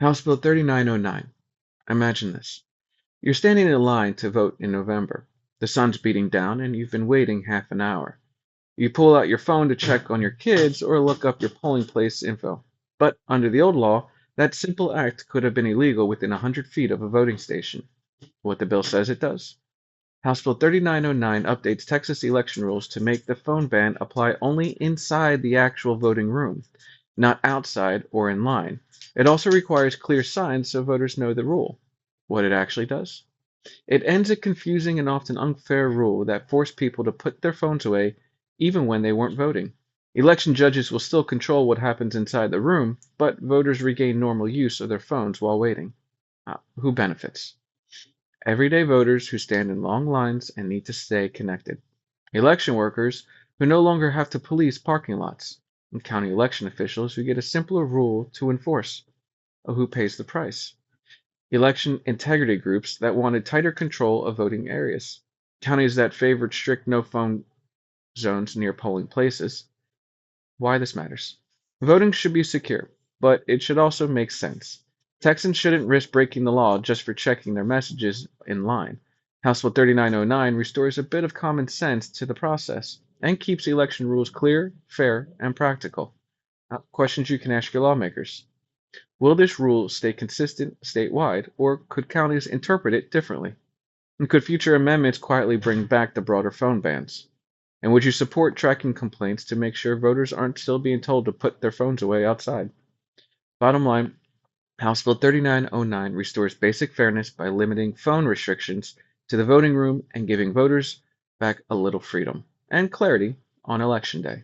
House Bill 3909. Imagine this. You're standing in line to vote in November. The sun's beating down and you've been waiting half an hour. You pull out your phone to check on your kids or look up your polling place info. But under the old law, that simple act could have been illegal within 100 feet of a voting station. What the bill says it does. House Bill 3909 updates Texas election rules to make the phone ban apply only inside the actual voting room, not outside or in line. It also requires clear signs so voters know the rule. What it actually does? It ends a confusing and often unfair rule that forced people to put their phones away even when they weren't voting. Election judges will still control what happens inside the room, but voters regain normal use of their phones while waiting. Who benefits? Everyday voters who stand in long lines and need to stay connected. Election workers who no longer have to police parking lots. And county election officials who get a simpler rule to enforce. Who pays the price? Election integrity groups that wanted tighter control of voting areas. Counties that favored strict no phone zones near polling places. Why this matters. Voting should be secure, but it should also make sense. Texans shouldn't risk breaking the law just for checking their messages in line. House Bill 3909 restores a bit of common sense to the process and keeps election rules clear, fair, and practical. Questions you can ask your lawmakers. Will this rule stay consistent statewide, or could counties interpret it differently? And could future amendments quietly bring back the broader phone bans? And would you support tracking complaints to make sure voters aren't still being told to put their phones away outside? Bottom line, House Bill 3909 restores basic fairness by limiting phone restrictions to the voting room and giving voters back a little freedom and clarity on Election Day.